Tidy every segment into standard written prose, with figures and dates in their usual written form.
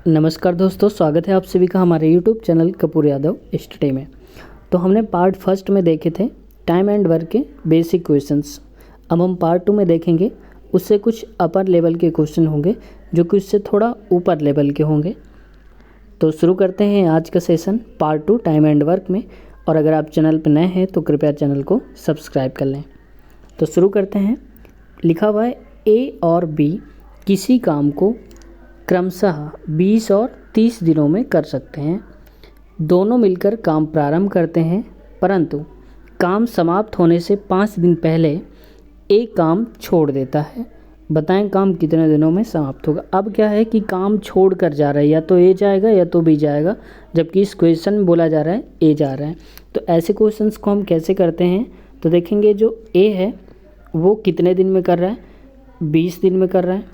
नमस्कार दोस्तों, स्वागत है आप सभी का हमारे YouTube channel Kapoor Yadav study में। तो हमने पार्ट फर्स्ट में देखे थे टाइम एंड वर्क के बेसिक क्वेश्चंस। अब हम पार्ट 2 में देखेंगे, उससे कुछ अपर लेवल के क्वेश्चन होंगे जो कि उससे थोड़ा ऊपर लेवल के होंगे। तो शुरू करते हैं आज का session part 2 time and work में। और अगर आप चैनल पर नए हैं तो कृपया चैनल को सब्सक्राइब कर लें। तो शुरू करते हैं। लिखा हुआ है ए और बी किसी काम को क्रमशः 20 और 30 दिनों में कर सकते हैं। दोनों मिलकर काम प्रारंभ करते हैं, परंतु काम समाप्त होने से 5 दिन पहले एक काम छोड़ देता है। बताएं काम कितने दिनों में समाप्त होगा। अब क्या है कि काम छोड़ कर जा रहा है, या तो ए जाएगा या तो बी जाएगा, जबकि इस क्वेश्चन में बोला जा रहा है ए जा रहा है। तो ऐसे क्वेश्चंस को हम कैसे करते हैं, तो देखेंगे जो ए है वो कितने दिन में कर रहा है, 20 दिन में कर रहा है,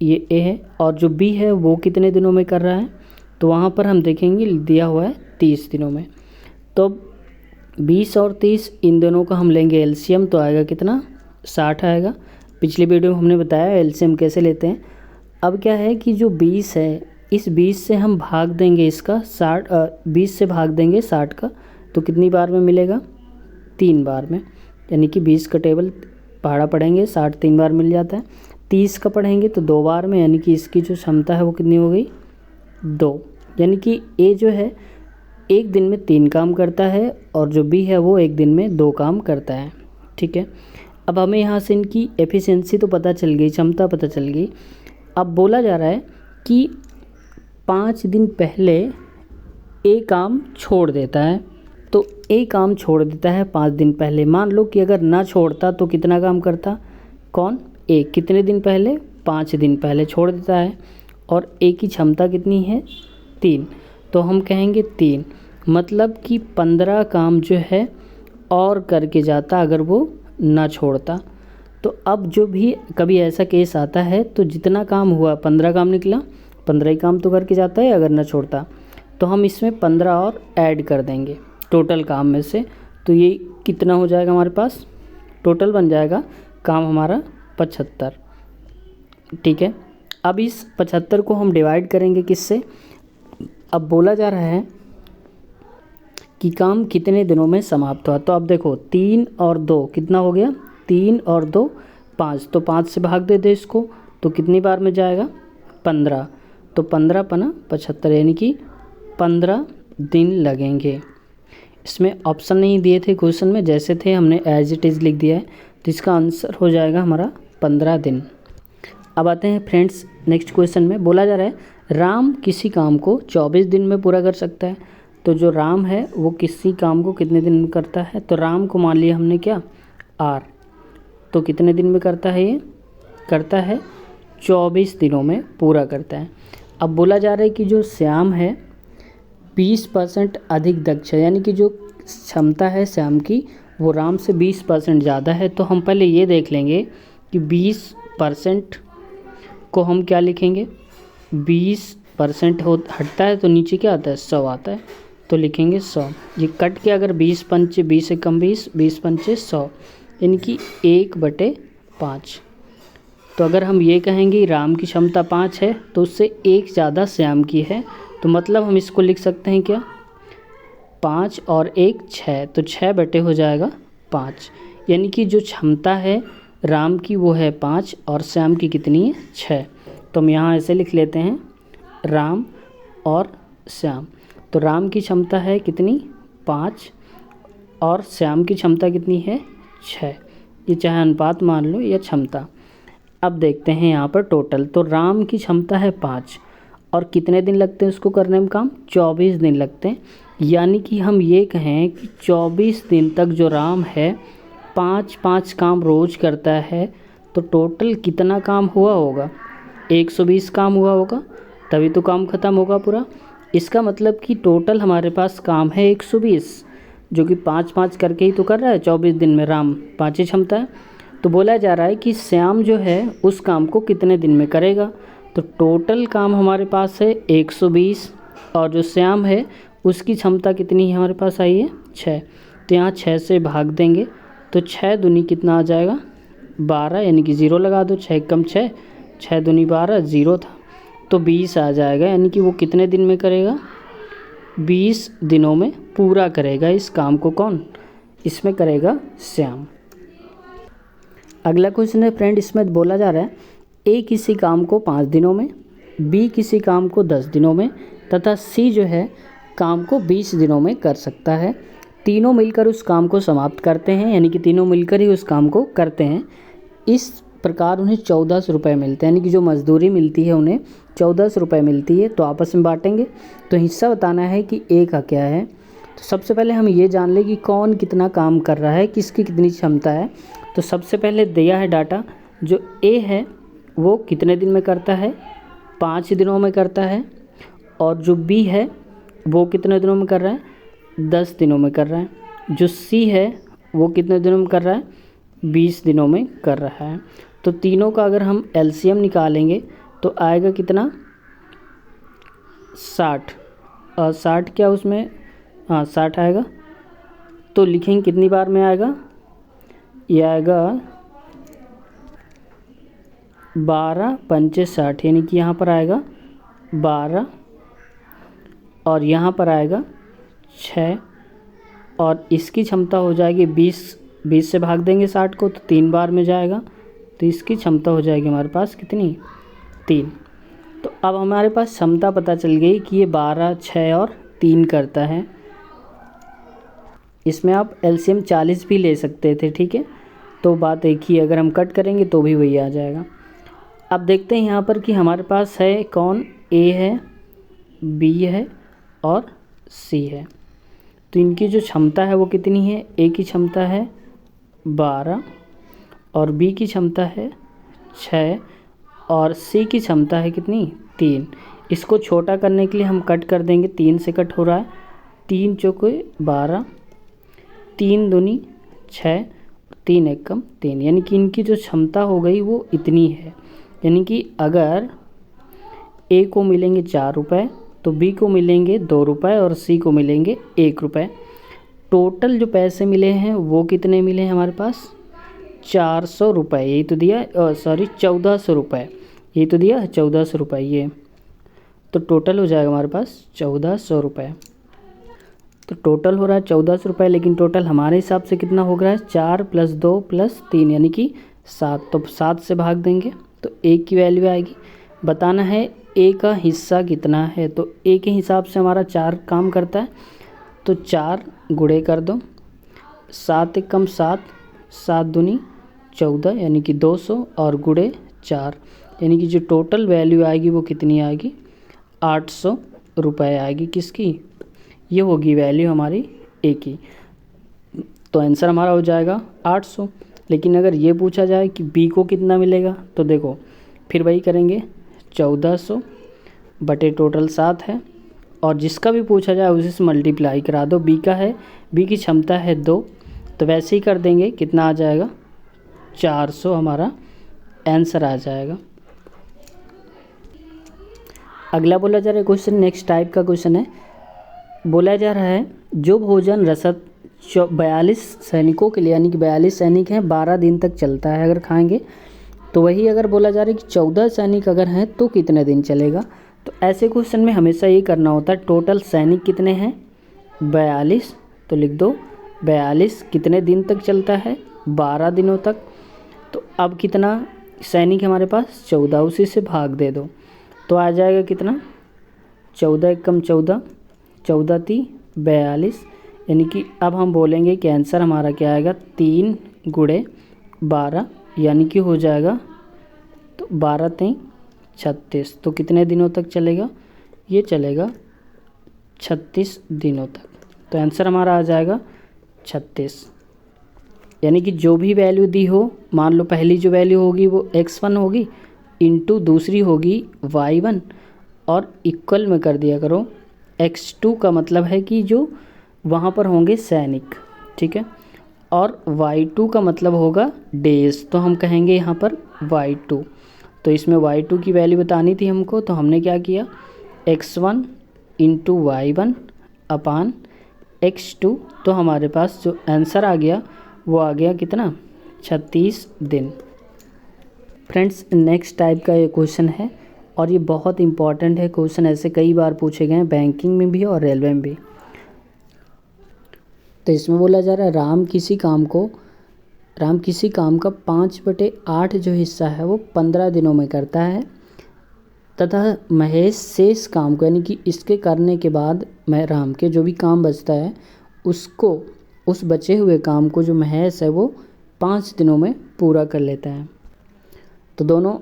ये ए है। और जो बी है वो कितने दिनों में कर रहा है, तो वहाँ पर हम देखेंगे दिया हुआ है 30 दिनों में। तो 20 और 30 इन दोनों का हम लेंगे एलसीएम, तो आएगा कितना, 60 आएगा। पिछली वीडियो में हमने बताया एलसीएम कैसे लेते हैं। अब क्या है कि जो 20 है, इस 20 से हम भाग देंगे इसका 20 से भाग देंगे 60 का, तो कितनी बार में मिलेगा, 3 बार में। यानी कि 20 का टेबल पहाड़ा पढ़ेंगे, 60 3 बार मिल जाता है। 30 का पढ़ेंगे तो 2 बार में, यानी कि इसकी जो क्षमता है वो कितनी हो गई, 2। यानी कि ए जो है एक दिन में 3 काम करता है और जो बी है वो एक दिन में 2 काम करता है। ठीक है। अब हमें यहाँ से इनकी एफिशिएंसी तो पता चल गई, क्षमता पता चल गई। अब बोला जा रहा है कि 5 दिन पहले ए काम छोड़ देता है। तो ए काम छोड़ देता है 5 दिन पहले। मान लो कि अगर ना छोड़ता तो कितना काम करता, कौन, ए। कितने दिन पहले, 5 दिन पहले छोड़ देता है। और ए की क्षमता कितनी है, 3। तो हम कहेंगे 3, मतलब कि 15 काम जो है और करके जाता अगर वो ना छोड़ता। तो अब जो भी कभी ऐसा केस आता है तो जितना काम हुआ 15 काम निकला, 15 ही काम तो करके जाता है अगर ना छोड़ता। तो हम इसमें 15 और ऐड कर देंगे टोटल काम में से। तो ये कितना हो जाएगा हमारे पास, टोटल बन जाएगा काम हमारा 75। ठीक है। अब इस 75 को हम डिवाइड करेंगे किससे। अब बोला जा रहा है कि काम कितने दिनों में समाप्त हुआ। तो अब देखो 3 और 2 कितना हो गया, 3 और 2 5। तो 5 से भाग दे दे इसको, तो कितनी बार में जाएगा, 15। तो 15 पना 75, यानी कि 15 दिन लगेंगे। इसमें ऑप्शन नहीं दिए थे क्वेश्चन में, जैसे थे हमने एज इट इज़ लिख दिया है। तो इसका आंसर हो जाएगा हमारा 15 दिन। अब आते हैं फ्रेंड्स नेक्स्ट क्वेश्चन में। बोला जा रहा है राम किसी काम को 24 दिन में पूरा कर सकता है। तो जो राम है वो किसी काम को कितने दिन में करता है, तो राम को मान लिया हमने क्या, आर। तो कितने दिन में करता है, ये करता है 24 दिनों में पूरा करता है। अब बोला जा रहा है कि जो श्याम है 20% अधिक दक्ष है, यानी कि जो क्षमता है श्याम की वो राम से 20% ज़्यादा है। तो हम पहले ये देख लेंगे कि 20% को हम क्या लिखेंगे, 20% हटता है तो नीचे क्या आता है, 100 आता है। तो लिखेंगे 100। ये कट के अगर 20 पंचे 20 से कम 20, 20 पंचे 100, यानी कि 1/5। तो अगर हम ये कहेंगे राम की क्षमता 5 है तो उससे 1 ज़्यादा श्याम की है। तो मतलब हम इसको लिख सकते हैं क्या, 5 और 1 6। तो 6 हो जाएगा 5, यानी कि जो क्षमता है राम की वो है 5 और श्याम की कितनी है, 6। तो हम यहाँ ऐसे लिख लेते हैं राम और श्याम। तो राम की क्षमता है कितनी, 5, और श्याम की क्षमता कितनी है, 6। ये चाहे अनुपात मान लो या क्षमता। अब देखते हैं यहाँ पर टोटल। तो राम की क्षमता है 5 और कितने दिन लगते हैं उसको करने में काम, 24 दिन लगते हैं। यानी कि हम ये कहें कि 24 दिन तक जो राम है 5-5 काम रोज़ करता है। तो टोटल कितना काम हुआ होगा, 120 काम हुआ होगा, तभी तो काम ख़त्म होगा पूरा। इसका मतलब कि टोटल हमारे पास काम है 120, जो कि 5-5 करके ही तो कर रहा है 24 दिन में। राम 5 ही क्षमता है। तो बोला जा रहा है कि श्याम जो है उस काम को कितने दिन में करेगा। तो टोटल काम हमारे पास है 120 और जो श्याम है उसकी क्षमता कितनी है हमारे पास आई है, 6। तो यहाँ 6 से भाग देंगे तो 6 दूनी कितना आ जाएगा, 12, यानी कि 0 लगा दो। 6 कम 6, 6 दूनी 12, 0 था। तो 20 आ जाएगा, यानी कि वो कितने दिन में करेगा, 20 दिनों में पूरा करेगा इस काम को। कौन, इसमें करेगा श्याम। अगला क्वेश्चन है फ्रेंड, इसमें बोला जा रहा है ए किसी काम को 5 दिनों में, बी किसी काम को 10 दिनों में तथा सी जो है काम को 20 दिनों में कर सकता है। तीनों मिलकर उस काम को समाप्त करते हैं, यानी कि तीनों मिलकर ही उस काम को करते हैं। इस प्रकार उन्हें 1400 रुपये मिलते हैं, यानी कि जो मजदूरी मिलती है उन्हें 1400 रुपये मिलती है। तो आपस में बांटेंगे। तो हिस्सा बताना है कि ए का क्या है। तो सबसे पहले हम ये जान लें कि कौन कितना काम कर रहा है, किसकी कितनी क्षमता है। तो सबसे पहले दिया है डाटा, जो ए है वो कितने दिन में करता है, 5 दिनों में करता है। और जो बी है वो कितने दिनों में कर रहा है, 10 दिनों में कर रहा है। जो सी है वो कितने दिनों में कर रहा है, 20 दिनों में कर रहा है। तो तीनों का अगर हम एलसीएम निकालेंगे तो आएगा कितना, 60। और 60 क्या उसमें, हाँ 60 आएगा। तो लिखेंगे कितनी बार में आएगा, ये आएगा 12 पंचे 60, यानी कि यहाँ पर आएगा 12 और यहाँ पर आएगा 6 और इसकी क्षमता हो जाएगी 20 से भाग देंगे 60 को तो 3 बार में जाएगा। तो इसकी क्षमता हो जाएगी हमारे पास कितनी, 3। तो अब हमारे पास क्षमता पता चल गई कि ये 12, 6 और 3 करता है। इसमें आप एलसीएम 40 भी ले सकते थे, ठीक है। तो बात एक ही, अगर हम कट करेंगे तो भी वही आ जाएगा। अब देखते हैं यहाँ पर कि हमारे पास है कौन, ए है, बी है और सी है। तो इनकी जो क्षमता है वो कितनी है, ए की क्षमता है 12 और बी की क्षमता है 6 और सी की क्षमता है कितनी, 3। इसको छोटा करने के लिए हम कट कर देंगे, 3 से कट हो रहा है, 3 चौके 12, 3 दूनी 6, 3 एकम 3, यानी कि इनकी जो क्षमता हो गई वो इतनी है। यानी कि अगर ए को मिलेंगे 4 रुपये तो बी को मिलेंगे 2 रुपये और सी को मिलेंगे 1 रुपये। टोटल जो पैसे मिले हैं वो कितने मिले हैं हमारे पास, 400 रुपये। यही तो दिया, 1400 रुपये, यही तो दिया 1400 रुपये ये। तो टोटल हो जाएगा हमारे पास 1400 रुपये। तो टोटल हो रहा है 1400 रुपये, लेकिन टोटल हमारे हिसाब से कितना हो रहा है, 4 + 2 + 3 यानी कि 7। तो 7 से भाग देंगे तो ए की वैल्यू आएगी। बताना है ए का हिस्सा कितना है। तो ए के हिसाब से हमारा 4 काम करता है, तो 4 गुणे कर दो, 7 एकम 7, 7 दूनी 14 यानी कि 200 और गुणे 4 यानी कि जो टोटल वैल्यू आएगी वो कितनी आएगी, 800 रुपये आएगी। किसकी, ये होगी वैल्यू हमारी ए की। तो आंसर हमारा हो जाएगा 800। लेकिन अगर ये पूछा जाए कि बी को कितना मिलेगा, तो देखो फिर वही करेंगे, 1400 बटे टोटल 7 है और जिसका भी पूछा जाए उसी से मल्टीप्लाई करा दो। बी का है, बी की क्षमता है 2, तो वैसे ही कर देंगे, कितना आ जाएगा, 400 हमारा आंसर आ जाएगा। अगला बोला जा रहा है क्वेश्चन, नेक्स्ट टाइप का क्वेश्चन है। बोला जा रहा है जो भोजन रसद 42 सैनिकों के लिए, यानी कि 42 सैनिक हैं, 12 दिन तक चलता है अगर खाएंगे, तो वही अगर बोला जा रहा है कि 14 सैनिक अगर हैं तो कितने दिन चलेगा। तो ऐसे क्वेश्चन में हमेशा ये करना होता है, टोटल सैनिक कितने हैं, 42, तो लिख दो 42 कितने दिन तक चलता है, 12 दिनों तक। तो अब कितना सैनिक हमारे पास, 14, उसी से भाग दे दो तो आ जाएगा कितना, 14 एकम 14, 14 × 42, यानी कि अब हम बोलेंगे कि आंसर हमारा क्या आएगा, 3 × 12 यानी कि हो जाएगा, तो 12 × 3 36। तो कितने दिनों तक चलेगा, ये चलेगा 36 दिनों तक। तो आंसर हमारा आ जाएगा 36। यानी कि जो भी वैल्यू दी हो, मान लो पहली जो वैल्यू होगी वो x1 होगी इंटू दूसरी होगी y1 और इक्वल में कर दिया करो x2 का मतलब है कि जो वहाँ पर होंगे सैनिक, ठीक है, और y2 का मतलब होगा डेज, तो हम कहेंगे यहाँ पर y2। तो इसमें y2 की वैल्यू बतानी थी हमको, तो हमने क्या किया, x1 इंटू y1 अपान x2। तो हमारे पास जो आंसर आ गया वो आ गया कितना, 36 दिन। फ्रेंड्स नेक्स्ट टाइप का ये क्वेश्चन है, और ये बहुत इंपॉर्टेंट है, क्वेश्चन ऐसे कई बार पूछे गए हैं बैंकिंग में भी और रेलवे में भी। तो इसमें बोला जा रहा है राम किसी काम का 5/8 जो हिस्सा है वो 15 दिनों में करता है, तथा महेश शेष काम को, यानी कि इसके करने के बाद राम के जो भी काम बचता है उसको, उस बचे हुए काम को जो महेश है वो 5 दिनों में पूरा कर लेता है। तो दोनों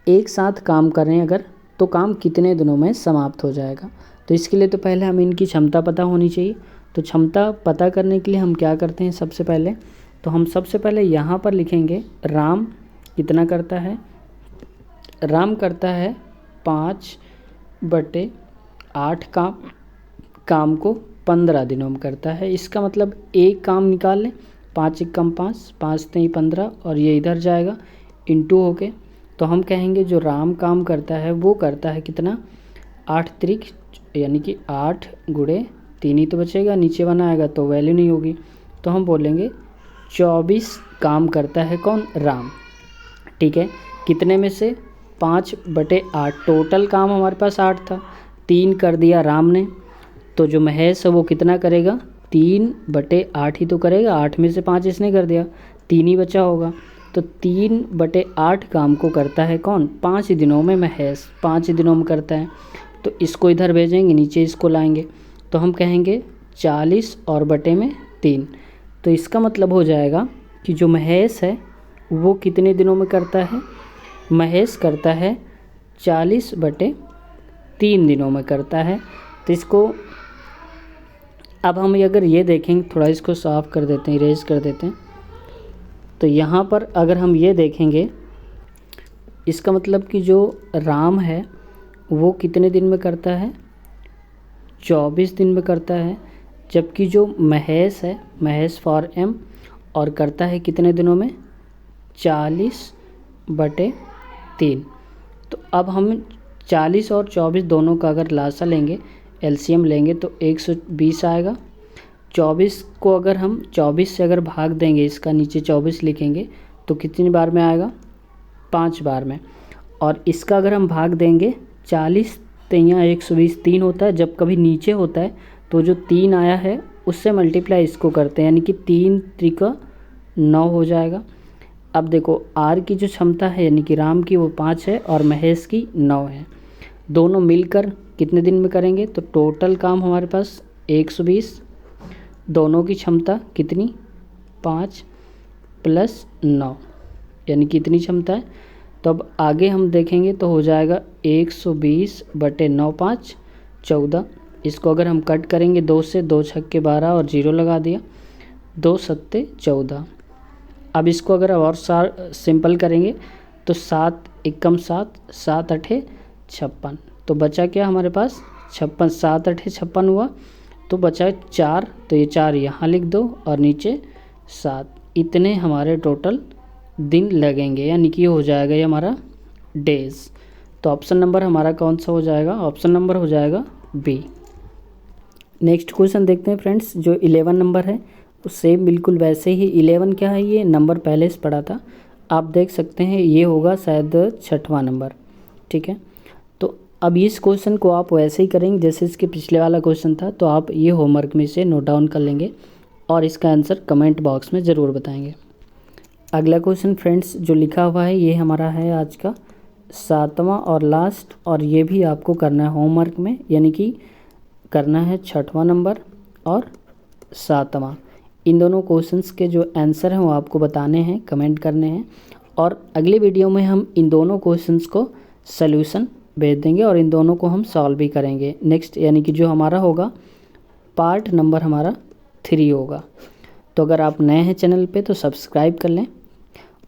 एक साथ काम कर रहे हैं अगर, तो काम कितने दिनों में समाप्त हो जाएगा। तो इसके लिए तो पहले हमें इनकी क्षमता पता होनी चाहिए। तो क्षमता पता करने के लिए हम क्या करते हैं, सबसे पहले यहाँ पर लिखेंगे राम कितना करता है। राम करता है 5/8 काम को 15 दिनों में करता है। इसका मतलब एक काम निकाल लें, 5 × 5, 5 × 15 और ये इधर जाएगा इंटू होके। तो हम कहेंगे जो राम काम करता है वो करता है कितना, 8 त्रिक यानी कि 8 × 3 ही तो बचेगा, नीचे बना आएगा तो वैल्यू नहीं होगी। तो हम बोलेंगे 24 काम करता है कौन, राम। ठीक है, कितने में से, 5/8। टोटल काम हमारे पास 8 था, 3 कर दिया राम ने, तो जो महेश है वो कितना करेगा, 3/8 ही तो करेगा। 8 में से 5 इसने कर दिया, 3 ही बचा होगा। तो 3/8 काम को करता है कौन, 5 दिनों में महेश, 5 दिनों में करता है। तो इसको इधर भेजेंगे, नीचे इसको लाएंगे, तो हम कहेंगे 40 और बटे में 3। तो इसका मतलब हो जाएगा कि जो महेश है वो कितने दिनों में करता है, महेश करता है 40/3 दिनों में करता है। तो इसको अब हम अगर ये देखेंगे, थोड़ा इसको साफ़ कर देते हैं, इरेज कर देते हैं। तो यहाँ पर अगर हम ये देखेंगे, इसका मतलब कि जो राम है वो कितने दिन में करता है, 24 दिन में करता है। जबकि जो महेश है, महेश फॉर एम, और करता है कितने दिनों में, 40/3। तो अब हम 40 और 24 दोनों का अगर लासा लेंगे, एलसीएम लेंगे तो 120 आएगा। 24 को अगर हम 24 से अगर भाग देंगे, इसका नीचे 24 लिखेंगे तो कितनी बार में आएगा, 5 बार में। और इसका अगर हम भाग देंगे 40 3 120 3 होता है, जब कभी नीचे होता है तो जो 3 आया है उससे मल्टीप्लाई इसको करते हैं, यानी कि 3 × 9 हो जाएगा। अब देखो आर की जो क्षमता है यानी कि राम की वो 5 है और महेश की 9 है। दोनों मिलकर कितने दिन में करेंगे, तो टोटल काम हमारे पास 120, दोनों की क्षमता कितनी, 5 + 9 यानी कि इतनी क्षमता है। तो अब आगे हम देखेंगे तो हो जाएगा 120/9 5 14। इसको अगर हम कट करेंगे 2 से, 2 × 6 = 12 और 0 लगा दिया, 2 × 7 = 14। अब इसको अगर और सिंपल करेंगे तो 7 × 1 = 7, 7 × 8 = 56। तो बचा क्या हमारे पास, 56, 7 × 8 = 56 हुआ, तो बचा 4, तो ये 4 यहाँ लिख दो और नीचे 7। इतने हमारे टोटल दिन लगेंगे, यानी कि हो जाएगा ये हमारा डेज। तो ऑप्शन नंबर हमारा कौन सा हो जाएगा, ऑप्शन नंबर हो जाएगा बी। नेक्स्ट क्वेश्चन देखते हैं फ्रेंड्स, जो 11 नंबर है सेम बिल्कुल वैसे ही। 11 क्या है, ये नंबर पहले से पढ़ा था, आप देख सकते हैं ये होगा शायद 6वां नंबर। ठीक है, तो अब इस क्वेश्चन को आप वैसे ही करेंगे जैसे इसके पिछले वाला क्वेश्चन था। तो आप ये होमवर्क में से नोट डाउन कर लेंगे और इसका आंसर कमेंट बॉक्स में ज़रूर बताएंगे। अगला क्वेश्चन फ्रेंड्स जो लिखा हुआ है ये हमारा है आज का 7वां और लास्ट, और ये भी आपको करना है होमवर्क में, यानी कि करना है 6वां नंबर और 7वां। इन दोनों क्वेश्चंस के जो आंसर हैं वो आपको बताने हैं, कमेंट करने हैं, और अगले वीडियो में हम इन दोनों क्वेश्चंस को सल्यूशन भेज देंगे और इन दोनों को हम सॉल्व भी करेंगे नेक्स्ट, यानी कि जो हमारा होगा पार्ट नंबर हमारा 3 होगा। तो अगर आप नए हैं चैनल पे तो सब्सक्राइब कर लें,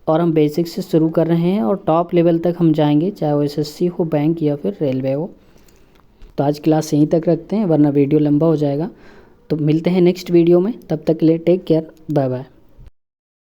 और हम बेसिक से शुरू कर रहे हैं और टॉप लेवल तक हम जाएंगे, चाहे वो एसएससी हो, बैंक या फिर रेलवे हो। तो आज क्लास यहीं तक रखते हैं वरना वीडियो लंबा हो जाएगा। तो मिलते हैं नेक्स्ट वीडियो में, तब तक के लिए टेक केयर, बाय बाय।